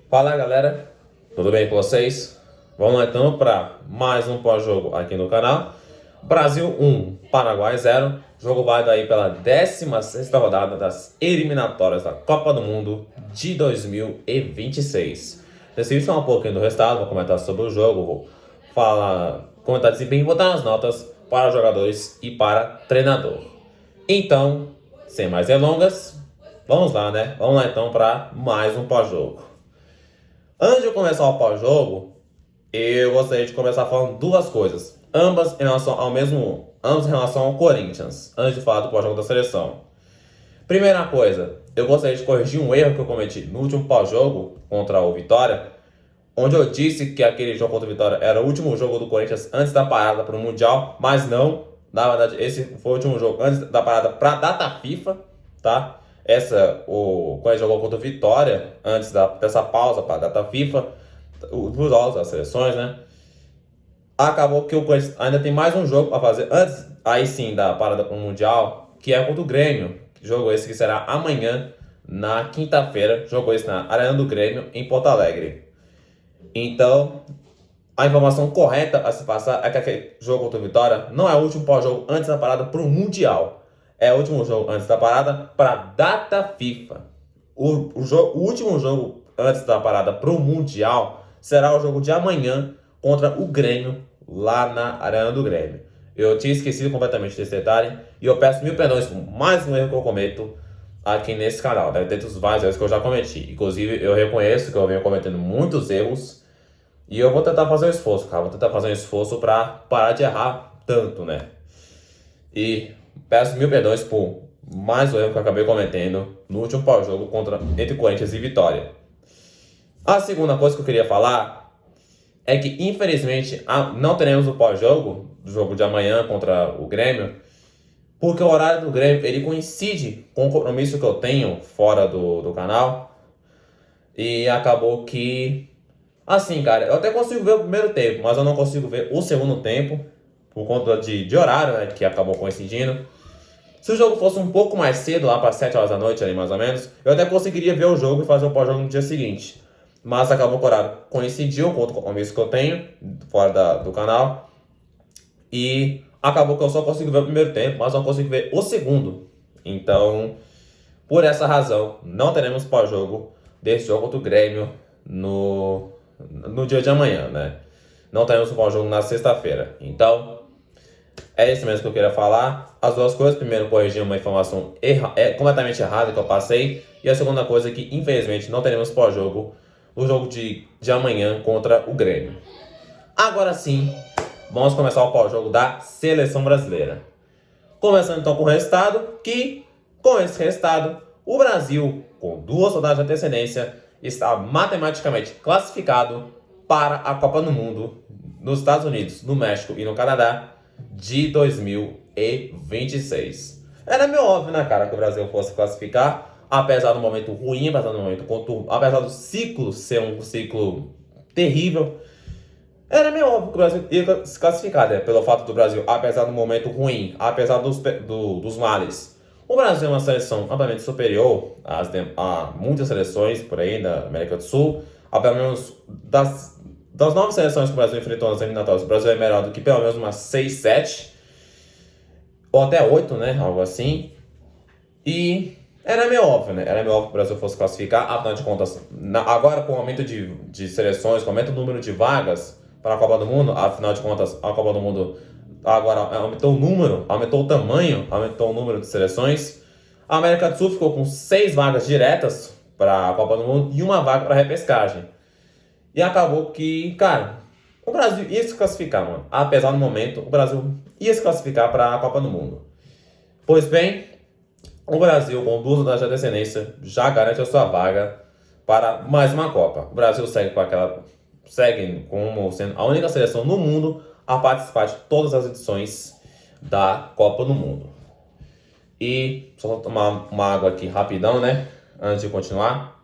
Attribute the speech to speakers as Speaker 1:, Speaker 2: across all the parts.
Speaker 1: Fala galera, tudo bem com vocês? Vamos lá então para mais um pós-jogo aqui no canal. Brasil 1, Paraguai 0. Jogo válido aí pela 16ª rodada das eliminatórias da Copa do Mundo de 2026. Decidi falar um pouquinho do resultado, vou comentar sobre o jogo, vou comentar desempenho e vou dar as notas para jogadores e para treinador. Então, sem mais delongas, vamos lá, né? Vamos lá então para mais um pós-jogo. Antes de começar o pós-jogo, eu gostaria de começar falando duas coisas. Ambas em relação ao Corinthians, antes de falar do pós-jogo da seleção. Primeira coisa, eu gostaria de corrigir um erro que eu cometi no último pós-jogo contra o Vitória, onde eu disse que aquele jogo contra o Vitória era o último jogo do Corinthians antes da parada para o Mundial, mas não. Na verdade, esse foi o último jogo antes da parada para a data FIFA, tá? Quando ele jogou contra o Vitória, antes dessa pausa para a data FIFA, os jogos das seleções, né? Acabou que o Corinthians ainda tem mais um jogo para fazer, antes, aí sim, da parada para o Mundial, que é contra o Grêmio. Jogo esse que será amanhã, na quinta-feira. Jogo esse na Arena do Grêmio, em Porto Alegre. Então, a informação correta a se passar é que aquele jogo contra o Vitória não é o último pós-jogo antes da parada para o Mundial. É o último jogo antes da parada para a data FIFA. O último jogo antes da parada para o Mundial será o jogo de amanhã contra o Grêmio, lá na Arena do Grêmio. Eu tinha esquecido completamente desse detalhe e eu peço mil perdões por mais um erro que eu cometo aqui nesse canal, né? Dentre os vários erros que eu já cometi. Inclusive, eu reconheço que eu venho cometendo muitos erros e eu vou tentar fazer um esforço, cara. Vou tentar fazer um esforço para parar de errar tanto, né? E peço mil perdões por mais um erro que eu acabei cometendo no último pós-jogo entre Corinthians e Vitória. A segunda coisa que eu queria falar é que, infelizmente, não teremos o pós-jogo do jogo de amanhã contra o Grêmio, porque o horário do Grêmio ele coincide com o compromisso que eu tenho fora do canal. E acabou que, assim, cara, eu até consigo ver o primeiro tempo, mas eu não consigo ver o segundo tempo, por conta de horário, né, que acabou coincidindo. Se o jogo fosse um pouco mais cedo, lá para 7 horas da noite, ali mais ou menos, eu até conseguiria ver o jogo e fazer o pós-jogo no dia seguinte. Mas acabou que o horário coincidiu com o compromisso que eu tenho fora do canal. E acabou que eu só consigo ver o primeiro tempo, mas não consigo ver o segundo. Então, por essa razão, não teremos pós-jogo desse jogo contra o Grêmio no dia de amanhã, né? Não teremos pós-jogo na sexta-feira. Então, é isso mesmo que eu queria falar. As duas coisas. Primeiro, corrigir uma informação completamente errada que eu passei. E a segunda coisa é que, infelizmente, não teremos pós-jogo no jogo de amanhã contra o Grêmio. Agora sim, vamos começar o pós-jogo da Seleção Brasileira. Começando então com o resultado, com esse resultado, o Brasil, com 2 rodadas de antecedência, está matematicamente classificado para a Copa do Mundo nos Estados Unidos, no México e no Canadá de 2026. Era meio óbvio, né, cara, que o Brasil fosse classificar, apesar do momento ruim, apesar do momento conturbado, apesar do ciclo ser um ciclo terrível. Era meio óbvio que o Brasil ia se classificar, né? Pelo fato do Brasil, apesar do momento ruim, apesar dos males. O Brasil é uma seleção amplamente superior a muitas seleções por aí da América do Sul. A pelo menos das 9 seleções que o Brasil enfrentou nas eliminatórias, o Brasil é melhor do que pelo menos umas 6, 7. Ou até 8, né? Algo assim. E era meio óbvio, né? Era meio óbvio que o Brasil fosse classificar. Afinal de contas, agora com o aumento de seleções, com o aumento do número de vagas para a Copa do Mundo, afinal de contas, a Copa do Mundo agora aumentou o número, aumentou o tamanho, aumentou o número de seleções. A América do Sul ficou com 6 vagas diretas para a Copa do Mundo e 1 vaga para a repescagem. E acabou que, cara, o Brasil ia se classificar, mano. Apesar do momento, o Brasil ia se classificar para a Copa do Mundo. Pois bem, o Brasil, com 2 rodadas de antecedência, já garante a sua vaga para mais uma Copa. O Brasil segue como sendo a única seleção no mundo a participar de todas as edições da Copa do Mundo. E só vou tomar uma água aqui rapidão, né? Antes de continuar.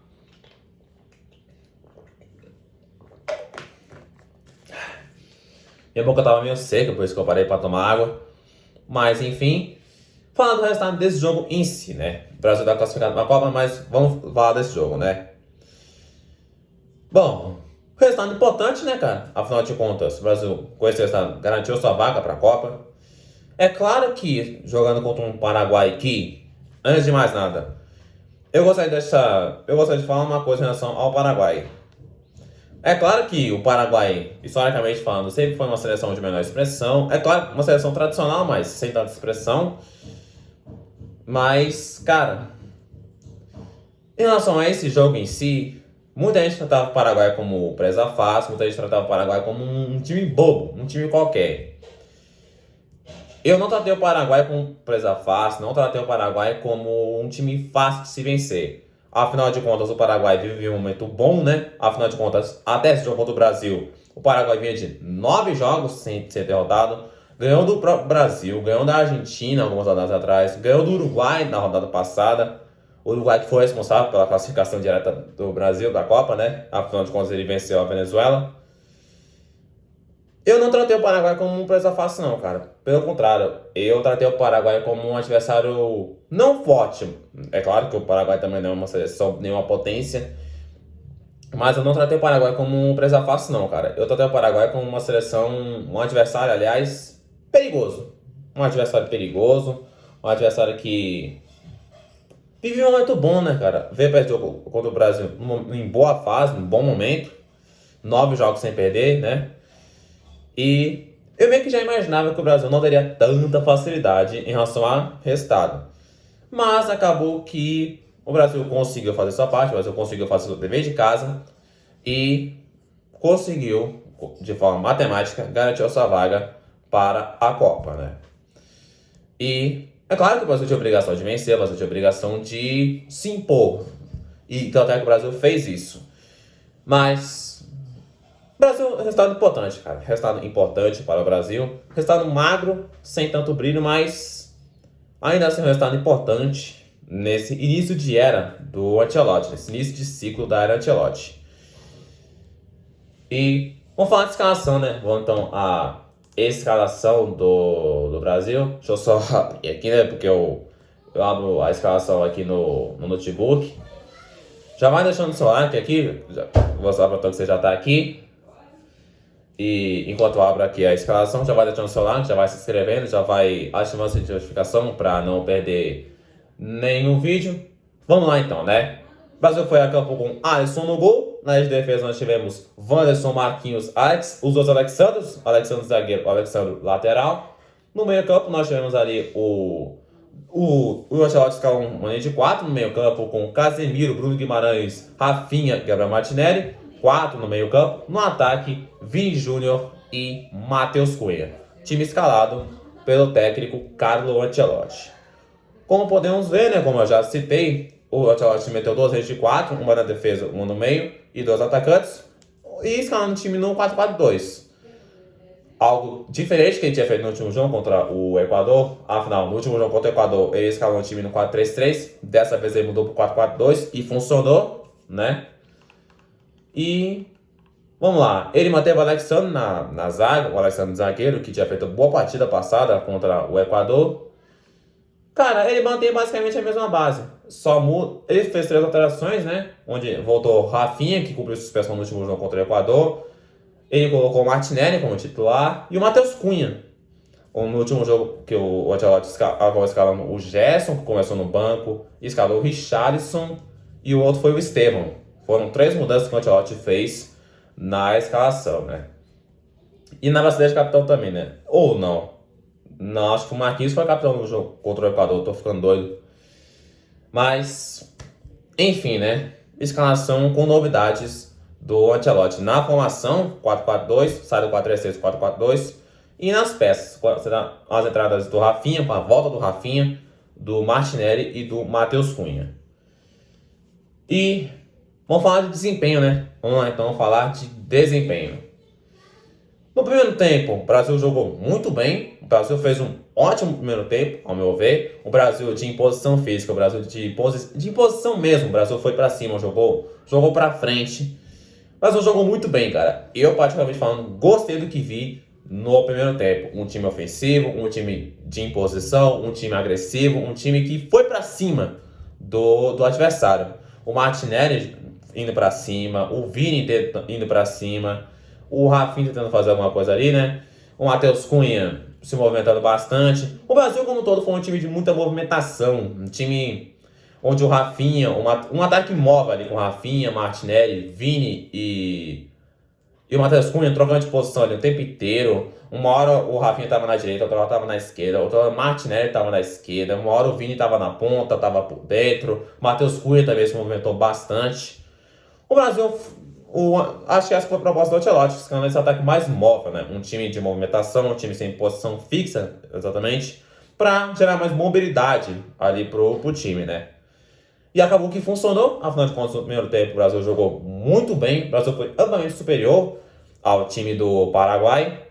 Speaker 1: Minha boca tava meio seca, por isso que eu parei para tomar água. Mas enfim, falando do resultado desse jogo em si, né? O Brasil está classificado na Copa, mas vamos falar desse jogo, né? Bom, resultado importante, né, cara? Afinal de contas, o Brasil, com esse resultado, garantiu sua vaga para a Copa. É claro que jogando contra um Paraguai que, antes de mais nada, eu gostaria de falar uma coisa em relação ao Paraguai. É claro que o Paraguai, historicamente falando, sempre foi uma seleção de menor expressão. É claro, uma seleção tradicional, mas sem tanta expressão. Mas, cara, em relação a esse jogo em si, muita gente tratava o Paraguai como presa fácil, muita gente tratava o Paraguai como um time bobo, um time qualquer. Eu não tratei o Paraguai como presa fácil, não tratei o Paraguai como um time fácil de se vencer. Afinal de contas, o Paraguai vive um momento bom, né? Afinal de contas, até esse jogo contra o Brasil, o Paraguai vinha de 9 jogos sem ser derrotado. Ganhou do próprio Brasil, ganhou da Argentina algumas rodadas atrás, ganhou do Uruguai na rodada passada. O Uruguai que foi responsável pela classificação direta do Brasil da Copa, né? Afinal de contas, ele venceu a Venezuela. Eu não tratei o Paraguai como um presa fácil, não, cara. Pelo contrário, eu tratei o Paraguai como um adversário não forte. É claro que o Paraguai também não é uma seleção, nenhuma potência. Mas eu não tratei o Paraguai como um presa fácil, não, cara. Eu tratei o Paraguai como uma seleção, um adversário, aliás, perigoso. Um adversário perigoso. Um adversário que vive um momento bom, né, cara? Veio para esse jogo contra o Brasil em boa fase, num bom momento. 9 jogos sem perder, né? E eu meio que já imaginava que o Brasil não teria tanta facilidade em relação a resultado. Mas acabou que o Brasil conseguiu fazer sua parte, o Brasil conseguiu fazer o dever de casa e conseguiu, de forma matemática, garantir a sua vaga para a Copa, né? E é claro que o Brasil tinha obrigação de vencer, o Brasil tinha obrigação de se impor. E tanto é que o Brasil fez isso. Mas Brasil, resultado importante, cara. Resultado importante para o Brasil. Resultado magro, sem tanto brilho, mas ainda assim um resultado importante nesse início de era do Ancelotti, nesse início de ciclo da era Ancelotti. E vamos falar de escalação, né? Vamos então a escalação do Brasil. Deixa eu só abrir aqui, né? Porque eu abro a escalação aqui no notebook. Já vai deixando o seu like aqui. Vou mostrar para todos que você já está aqui. E enquanto eu abro aqui a escalação, já vai deixando o seu like, já vai se inscrevendo, já vai ativando a notificação para não perder nenhum vídeo. Vamos lá então, né? O Brasil foi a campo com Alisson no gol. Na de defesa nós tivemos Wanderson, Marquinhos, Alex, os dois Alexandros, Alexandre zagueiro, Alexandre lateral. No meio campo nós tivemos ali o Ancelotti escalou uma linha de 4 no meio campo com Casemiro, Bruno Guimarães, Rafinha, Gabriel Martinelli. 4 no meio campo. No ataque, Vini Júnior e Matheus Cunha. Time escalado pelo técnico Carlo Ancelotti. Como podemos ver, né, como eu já citei, o Ancelotti meteu 2 redes de 4, uma na defesa, uma no meio e 2 atacantes. E escalando o time no 4-4-2. Algo diferente que ele tinha feito no último jogo contra o Equador. Afinal, no último jogo contra o Equador, ele escalou o time no 4-3-3. Dessa vez ele mudou para o 4-4-2 e funcionou, né? E vamos lá, ele manteve o Alexandre na zaga, o Alexandre zagueiro, que tinha feito boa partida passada contra o Equador. Cara, ele mantém basicamente a mesma base. Só muda. Ele fez 3 alterações, né? Onde voltou Rafinha, que cumpriu suspensão no último jogo contra o Equador. Ele colocou o Martinelli como titular e o Matheus Cunha. No último jogo que o Ancelotti acabou escalando o Gerson, que começou no banco, escalou o Richarlison e o outro foi o Estevão. Foram 3 mudanças que o Ancelotti fez na escalação, né? E na vacilete de capitão também, né? Ou não. Não, acho que o Marquinhos foi capitão no jogo contra o Equador, tô ficando doido. Mas, enfim, né? Escalação com novidades do Ancelotti na formação 4-4-2, sai do 4-3-3 4-4-2. E nas peças, as entradas do Rafinha, com a volta do Rafinha, do Martinelli e do Matheus Cunha. E vamos falar de desempenho, né? Vamos lá então falar de desempenho. No primeiro tempo, o Brasil jogou muito bem. O Brasil fez um ótimo primeiro tempo, ao meu ver. O Brasil de imposição física, o Brasil de imposição mesmo. O Brasil foi pra cima, jogou pra frente. O Brasil jogou muito bem, cara. Eu, particularmente falando, gostei do que vi no primeiro tempo. Um time ofensivo, um time de imposição, um time agressivo, um time que foi pra cima do adversário. O Martinelli indo pra cima, o Vini indo pra cima, o Rafinha tentando fazer alguma coisa ali, né? O Matheus Cunha se movimentando bastante. O Brasil, como um todo, foi um time de muita movimentação. Um time onde o Rafinha, um ataque móvel ali com o Rafinha, Martinelli, Vini e o Matheus Cunha trocando de posição ali o tempo inteiro. Uma hora o Rafinha tava na direita, outra hora tava na esquerda, outra hora o Martinelli tava na esquerda, uma hora o Vini tava na ponta, tava por dentro. O Matheus Cunha também se movimentou bastante. O Brasil, acho que essa foi a proposta do Ancelotti, ficando esse ataque mais móvel, né? Um time de movimentação, um time sem posição fixa, exatamente, para gerar mais mobilidade ali pro time, né? E acabou que funcionou, afinal de contas, no primeiro tempo o Brasil jogou muito bem, o Brasil foi amplamente superior ao time do Paraguai.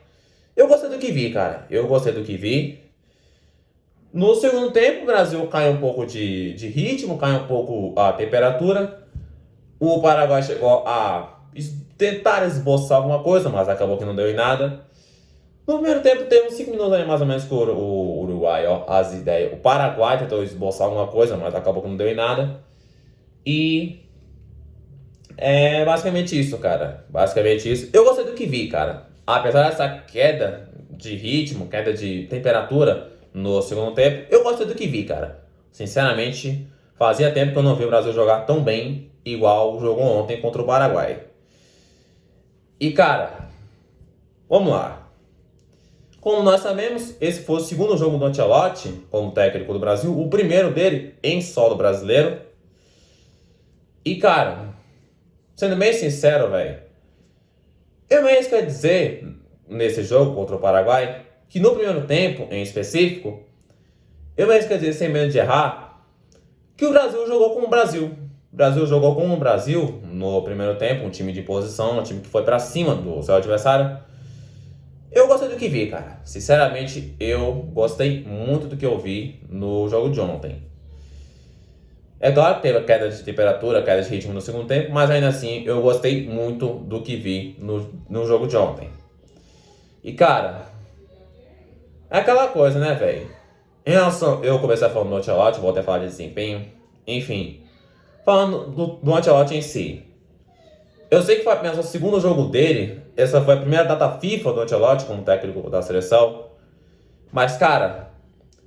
Speaker 1: Eu gostei do que vi, cara, eu gostei do que vi. No segundo tempo, o Brasil caiu um pouco de ritmo, caiu um pouco a temperatura. O Paraguai chegou a tentar esboçar alguma coisa, mas acabou que não deu em nada. No primeiro tempo, teve uns 5 minutos ali mais ou menos com o Uruguai, ó, as ideias. O Paraguai tentou esboçar alguma coisa, mas acabou que não deu em nada. E é basicamente isso, cara. Basicamente isso. Eu gostei do que vi, cara. Apesar dessa queda de ritmo, queda de temperatura no segundo tempo, eu gostei do que vi, cara. Sinceramente, fazia tempo que eu não vi o Brasil jogar tão bem igual jogou ontem contra o Paraguai. E, cara, vamos lá. Como nós sabemos, esse foi o segundo jogo do Ancelotti como técnico do Brasil, o primeiro dele em solo brasileiro. E, cara, sendo bem sincero, velho, eu mesmo quero dizer, nesse jogo contra o Paraguai, que no primeiro tempo, em específico, eu mesmo quero dizer, sem medo de errar, que o Brasil jogou como o Brasil. O Brasil jogou como o Brasil no primeiro tempo, um time de posição, um time que foi pra cima do seu adversário. Eu gostei do que vi, cara. Sinceramente, eu gostei muito do que eu vi no jogo de ontem. É claro que teve a queda de temperatura, queda de ritmo no segundo tempo, mas ainda assim eu gostei muito do que vi no jogo de ontem. E, cara, é aquela coisa, né, velho? Em relação, eu comecei falando do Ancelotti, vou até falar de desempenho. Enfim, falando do Ancelotti em si. Eu sei que foi apenas o segundo jogo dele. Essa foi a primeira data FIFA do Ancelotti como técnico da seleção. Mas, cara,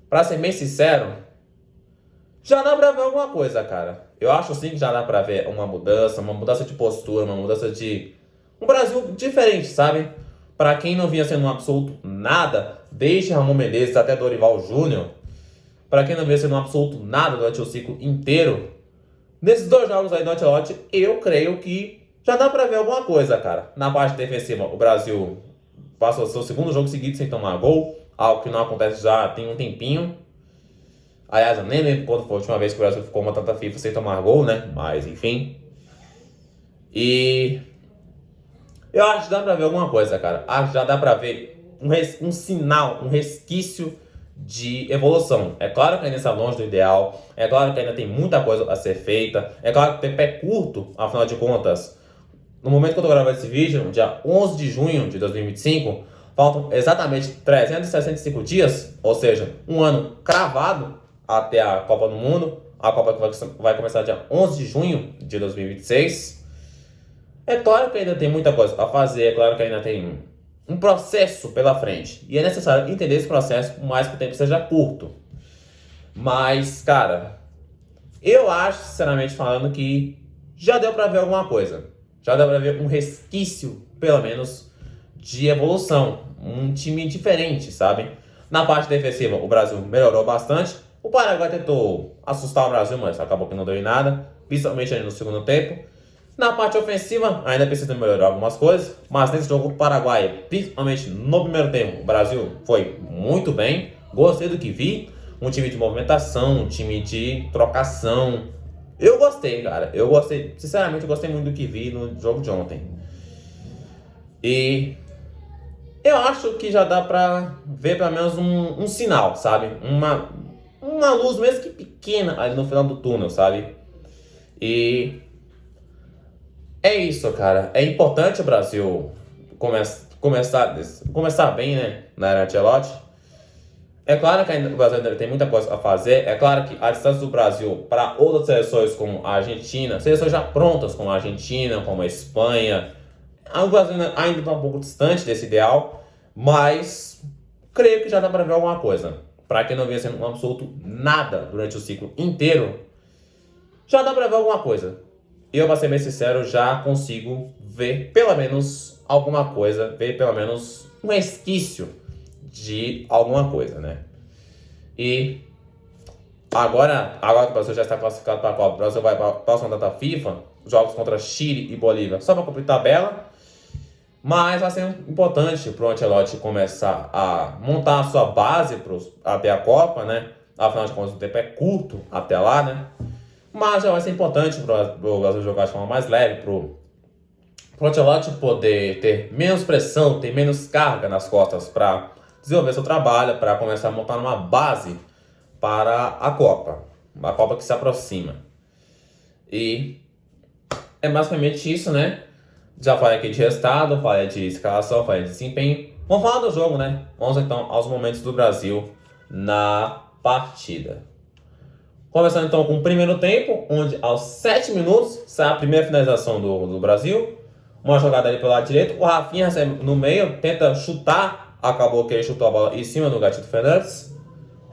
Speaker 1: pra ser bem sincero, já dá pra ver alguma coisa, cara. Eu acho sim que já dá pra ver uma mudança de postura, uma mudança de... um Brasil diferente, sabe? Pra quem não vinha sendo um absoluto nada, desde Ramon Menezes até Dorival Júnior, pra quem não vinha sendo um absoluto nada durante o ciclo inteiro, nesses dois jogos aí do Ancelotti, eu creio que já dá pra ver alguma coisa, cara. Na parte defensiva, o Brasil passou seu segundo jogo seguido sem tomar gol, algo que não acontece já tem um tempinho. Aliás, eu nem lembro quando foi a última vez que o Brasil ficou uma tanta FIFA sem tomar gol, né? Mas, enfim. E eu acho que dá pra ver alguma coisa, cara. Acho que já dá pra ver um sinal, um resquício de evolução. É claro que ainda está longe do ideal. É claro que ainda tem muita coisa a ser feita. É claro que tem pé curto, afinal de contas. No momento que eu tô gravando esse vídeo, no dia 11 de junho de 2025, faltam exatamente 365 dias, ou seja, um ano cravado até a Copa do Mundo. A Copa que vai começar dia 11 de junho de 2026. É claro que ainda tem muita coisa a fazer, é claro que ainda tem um processo pela frente. E é necessário entender esse processo, por mais que o tempo seja curto. Mas, cara, eu acho, sinceramente falando, que já deu pra ver alguma coisa. Já deu pra ver um resquício, pelo menos, de evolução. Um time diferente, sabe? Na parte defensiva, o Brasil melhorou bastante. O Paraguai tentou assustar o Brasil, mas acabou que não deu em nada, principalmente ali no segundo tempo. Na parte ofensiva, ainda precisa melhorar algumas coisas, mas nesse jogo do Paraguai, principalmente no primeiro tempo, o Brasil foi muito bem. Gostei do que vi. Um time de movimentação, um time de trocação. Eu gostei, cara. Eu gostei, sinceramente, eu gostei muito do que vi no jogo de ontem. E eu acho que já dá pra ver pelo menos um sinal, sabe? Uma luz, mesmo que pequena, ali no final do túnel, sabe? E é isso, cara. É importante o Brasil começar bem, né? Na era Ancelotti. É claro que ainda, o Brasil ainda tem muita coisa a fazer. É claro que a distância do Brasil para outras seleções como a Argentina, seleções já prontas como a Argentina, como a Espanha, o Brasil ainda está um pouco distante desse ideal, mas creio que já dá para ver alguma coisa. Para quem não vinha sendo um absoluto nada durante o ciclo inteiro, já dá para ver alguma coisa. E eu, para ser bem sincero, já consigo ver pelo menos alguma coisa, ver pelo menos um resquício de alguma coisa, né? E agora que o Brasil já está classificado para a Copa, o Brasil vai para a próxima data FIFA, jogos contra Chile e Bolívia, só para cumprir tabela. Mas vai ser importante para o Ancelotti começar a montar a sua base até a Copa, né? Afinal de contas, o tempo é curto até lá, né? Mas já vai ser importante para o Brasil jogar de forma mais leve, para o Ancelotti poder ter menos pressão, ter menos carga nas costas para desenvolver seu trabalho, para começar a montar uma base para a Copa que se aproxima. E é basicamente isso, né? Já falei aqui de resultado, falei de escalação, falei de desempenho. Vamos falar do jogo, né? Vamos então aos momentos do Brasil na partida. Começando então com o primeiro tempo, onde aos 7 minutos sai a primeira finalização do Brasil. Uma jogada ali pelo lado direito. O Rafinha recebe no meio, tenta chutar. Acabou que ele chutou a bola em cima do Gatito Fernandes.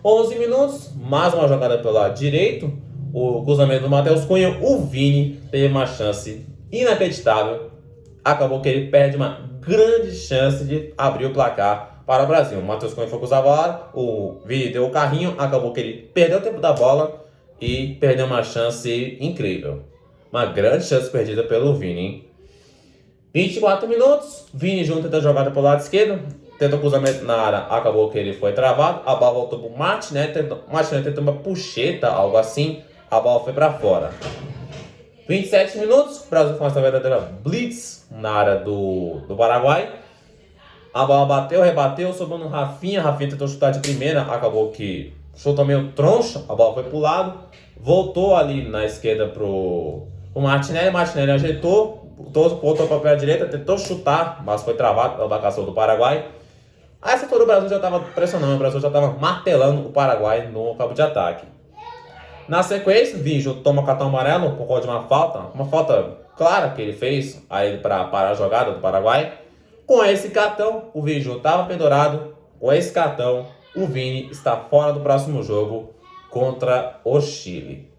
Speaker 1: 11 minutos, mais uma jogada pelo lado direito. O cruzamento do Matheus Cunha. O Vini teve uma chance inacreditável. Acabou que ele perde uma grande chance de abrir o placar para o Brasil. O Matheus Cunha foi cruzar a bola, o Vini deu o carrinho, acabou que ele perdeu o tempo da bola e perdeu uma chance incrível. Uma grande chance perdida pelo Vini, hein? 24 minutos, Vini Júnior tenta a jogada pelo lado esquerdo, tenta o cruzamento na área, acabou que ele foi travado, a bola voltou para o Martinelli, Martinelli tentou uma puxeta, algo assim, a bola foi para fora. 27 minutos, o Brasil faz uma verdadeira blitz na área do Paraguai. A bola bateu, rebateu, sobrou no Rafinha. Rafinha tentou chutar de primeira, acabou que chutou meio troncho, a bola foi pro lado. Voltou ali na esquerda pro Martinelli. Martinelli ajeitou, voltou para a direita, tentou chutar, mas foi travado pela marcação do Paraguai. Aí essa altura o Brasil já estava pressionando, o Brasil já estava martelando o Paraguai no campo de ataque. Na sequência, Vini toma o cartão amarelo por conta de uma falta clara que ele fez aí para parar a jogada do Paraguai. Com esse cartão, o Vini estava pendurado. Com esse cartão, o Vini está fora do próximo jogo contra o Chile.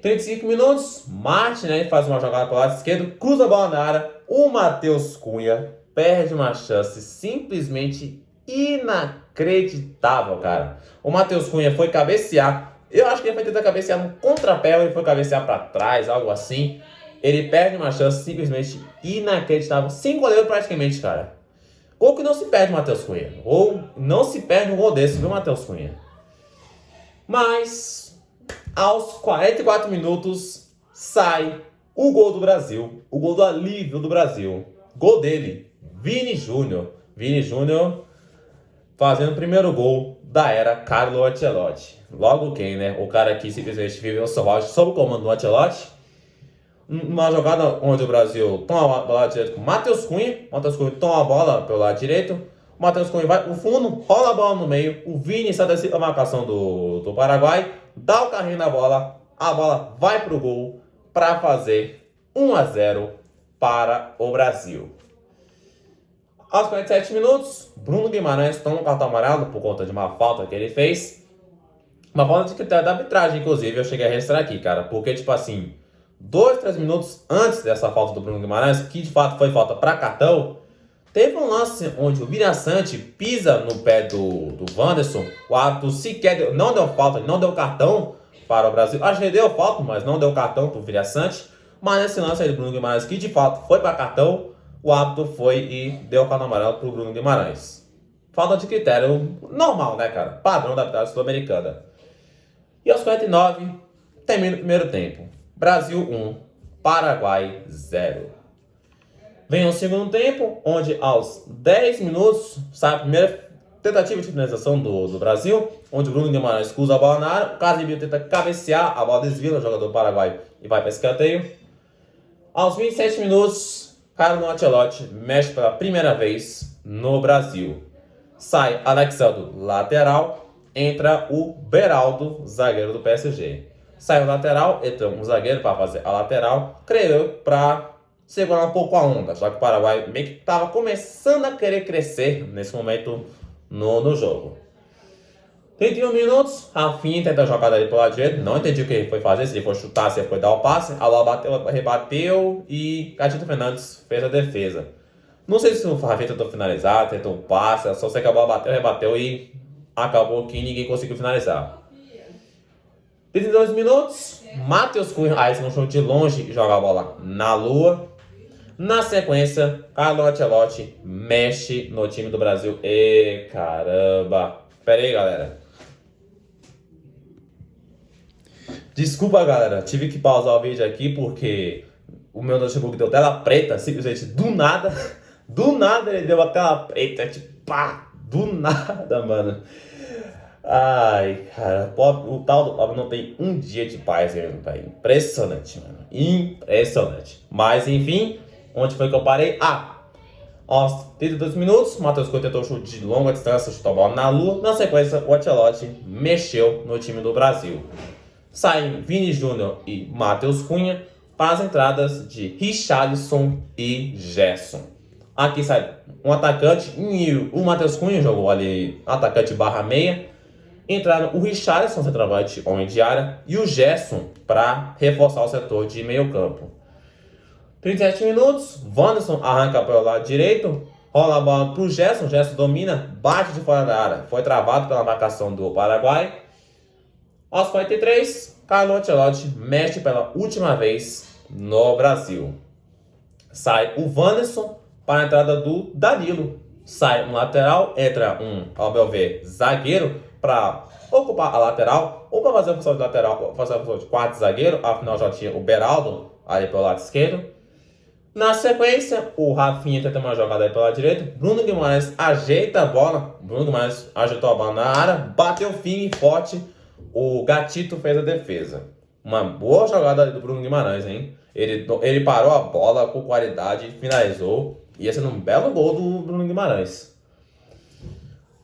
Speaker 1: 35 minutos, Martinelli faz uma jogada para o lado esquerdo, cruza a bola na área. O Matheus Cunha perde uma chance simplesmente inacreditável, cara. O Matheus Cunha foi cabecear. Eu acho que ele foi tentar cabecear no contrapé, ou ele foi cabecear para trás, algo assim. Ele perde uma chance simplesmente inacreditável. Sem goleiro praticamente, cara. Gol que não se perde, Matheus Cunha. Ou não se perde um gol desse, viu, Matheus Cunha? Mas, aos 44 minutos, sai o gol do Brasil. O gol do alívio do Brasil. Gol dele, Vini Júnior. Vini Júnior fazendo o primeiro gol da era Carlo Ancelotti. Logo quem, né? O cara que simplesmente viveu o seu auge sob o comando do Ancelotti. Uma jogada onde o Brasil toma a bola direito com o Matheus Cunha. O Matheus Cunha toma a bola pelo lado direito. O Matheus Cunha vai pro fundo, rola a bola no meio. O Vini sai da marcação do Paraguai. Dá o carrinho na bola. A bola vai pro gol para fazer 1-0 para o Brasil. Aos 47 minutos, Bruno Guimarães toma um cartão amarelo por conta de uma falta que ele fez. Uma falta de critério da arbitragem, inclusive, eu cheguei a registrar aqui, cara. Porque, tipo assim, 2, 3 minutos antes dessa falta do Bruno Guimarães, que de fato foi falta para cartão, teve um lance onde o Viraçante pisa no pé do Wanderson. O árbitro sequer não deu falta, não deu cartão para o Brasil. Acho que ele deu falta, mas não deu cartão para o Viraçante. Mas nesse lance aí do Bruno Guimarães, que de fato foi para cartão, o árbitro foi e deu o cartão amarelo para o Bruno Guimarães. Falta de critério normal, né, cara? Padrão da arbitragem sul-americana. E aos 49, termina o primeiro tempo. Brasil 1, Paraguai 0. Vem o segundo tempo, onde aos 10 minutos sai a primeira tentativa de finalização do Brasil, onde o Bruno Guimarães cruza a bola na área, o Casemiro tenta cabecear, a bola desvia o jogador do Paraguai e vai para escanteio. Aos 27 minutos, Carlo Ancelotti mexe pela primeira vez no Brasil. sai Alexandro, lateral, entra o Beraldo, zagueiro do PSG. Sai o lateral, entra um zagueiro para fazer a lateral, creio eu, para segurar um pouco a onda, já que o Paraguai meio que estava começando a querer crescer nesse momento no jogo. 31 minutos, Rafinha tenta a jogada ali pro lado direito, não entendi o que ele foi fazer, se ele foi chutar, se ele foi dar o passe, a bola bateu, rebateu e Gatito Fernandes fez a defesa. Não sei se o Rafinha tentou finalizar, tentou o passe, só sei que a bola bateu, rebateu e acabou que ninguém conseguiu finalizar. 32 minutos, Matheus Cunha, aí esse chute de longe, joga a bola na lua. Na sequência, Carlo Ancelotti mexe no time do Brasil. E caramba! Pera aí, galera. Desculpa, galera. Tive que pausar o vídeo aqui porque o meu notebook deu tela preta, simplesmente do nada. Do nada ele deu a tela preta, tipo, pá! Do nada, mano. Ai, cara, o tal do pobre não tem um dia de paz mesmo, tá? Impressionante, mano. Impressionante. Mas, enfim, onde foi que eu parei? Aos 32 minutos, Matheus Cunha tentou chute de longa distância, chutou a bola na lua. Na sequência, o Ancelotti mexeu no time do Brasil. Saem Vini Júnior e Matheus Cunha para as entradas de Richarlison e Gerson. Aqui sai um atacante e o Matheus Cunha jogou ali atacante barra meia. Entraram o Richarlison, centroavante, homem de área, e o Gerson para reforçar o setor de meio campo. 37 minutos, Wanderson arranca pelo lado direito, rola a bola para o Gerson domina, bate de fora da área. Foi travado pela marcação do Paraguai. Aos 43, Carlo Ancelotti mexe pela última vez no Brasil. Sai o Wanderson para a entrada do Danilo. Sai um lateral, entra ao meu ver, zagueiro para ocupar a lateral ou para fazer a função de lateral, fazer a função de quarto zagueiro. Afinal já tinha o Beraldo ali pelo lado esquerdo. Na sequência, o Rafinha tenta uma jogada aí pelo lado direito. Bruno Guimarães ajeita a bola. Bruno Guimarães ajeitou a bola na área, bateu firme e forte. O Gatito fez a defesa. Uma boa jogada do Bruno Guimarães, hein? Ele parou a bola com qualidade, finalizou. Ia sendo um belo gol do Bruno Guimarães.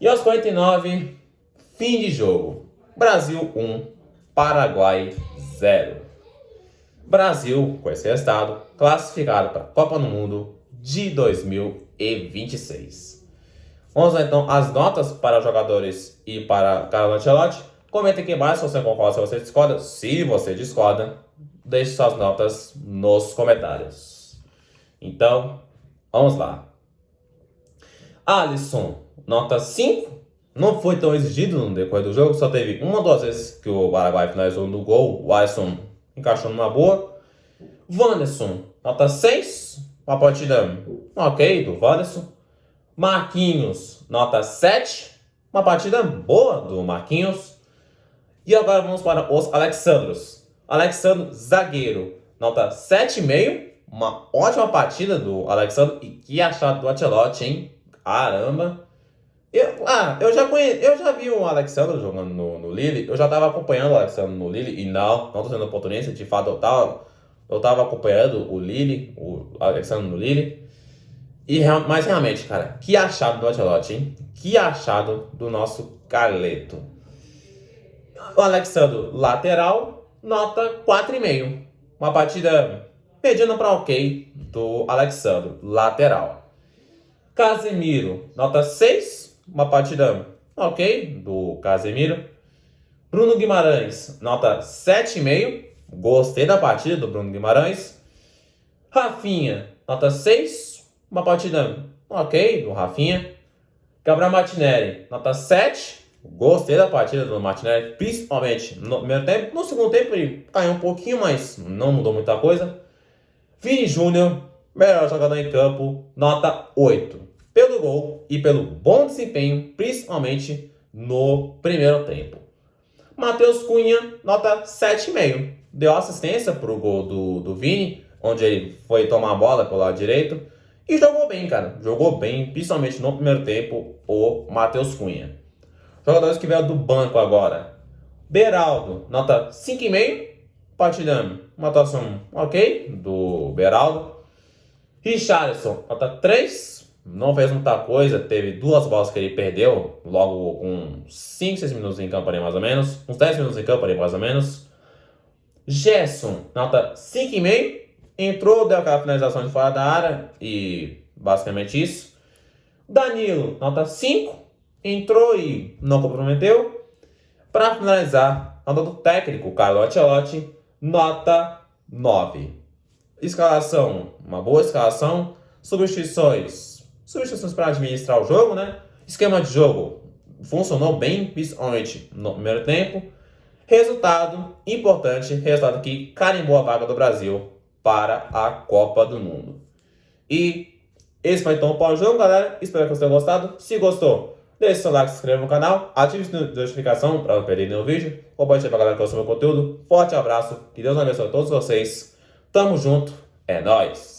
Speaker 1: E aos 49, fim de jogo. Brasil 1, Paraguai 0. Brasil, com esse resultado, classificado para a Copa do Mundo de 2026. Vamos lá então as notas para os jogadores e para Carlo Ancelotti. Comenta aqui embaixo se você concorda, se você discorda. Se você discorda, deixe suas notas nos comentários. Então, vamos lá. Alisson, nota 5. Não foi tão exigido no decorrer do jogo. Só teve uma ou duas vezes que o Paraguai finalizou no gol. O Alisson encaixou numa boa. Wanderson, nota 6. Uma partida ok do Wanderson. Marquinhos, nota 7. Uma partida boa do Marquinhos. E agora vamos para os Alexandros. Alexandro, zagueiro, nota 7,5. Uma ótima partida do Alexandro. E que achado do Ancelotti, hein? Caramba. Eu já vi o Alexandro jogando no Lille. Eu já estava acompanhando o Alexandro no Lille. E não estou sendo oportunista. De fato, eu tava acompanhando o Lille, o Alexandro no Lille. Mas realmente, cara, que achado do Ancelotti, hein? Que achado do nosso Carleto. O Alexandro, lateral, nota 4,5. Uma partida mediana para ok do Alexandro, lateral. Casemiro, nota 6. Uma partida ok do Casemiro. Bruno Guimarães, nota 7,5. Gostei da partida do Bruno Guimarães. Rafinha, nota 6. Uma partida ok do Rafinha. Gabriel Martinelli, nota 7. Gostei da partida do Martinelli, principalmente no primeiro tempo. No segundo tempo ele caiu um pouquinho, mas não mudou muita coisa. Vini Júnior, melhor jogador em campo, nota 8. Pelo gol e pelo bom desempenho, principalmente no primeiro tempo. Matheus Cunha, nota 7,5. Deu assistência para o gol do Vini, onde ele foi tomar a bola pelo lado direito. E jogou bem, cara. Jogou bem, principalmente no primeiro tempo, o Matheus Cunha. Jogadores que vieram do banco agora. Beraldo, nota 5,5. Partida, uma atuação ok do Beraldo. Richarlison, nota 3. não fez muita coisa, teve 2 bolas que ele perdeu, logo com 5, 6 minutos em campo ali mais ou menos, uns 10 minutos em campo ali mais ou menos. Gerson, nota 5,5, entrou, deu aquela finalização de fora da área e basicamente isso. Danilo, nota 5, entrou e não comprometeu. Para finalizar, nota do técnico, Carlo Ancelotti, nota 9. Escalação, uma boa escalação. Substituições para administrar o jogo, né? Esquema de jogo funcionou bem, principalmente no primeiro tempo. Resultado importante, resultado que carimbou a vaga do Brasil para a Copa do Mundo. E esse foi então o pós-jogo, galera. Espero que vocês tenham gostado. Se gostou, deixe seu like, se inscreva no canal, ative a notificação para não perder nenhum vídeo. Compartilhe para a galera que gostou do meu conteúdo. Forte abraço, que Deus abençoe a todos vocês. Tamo junto, é nóis!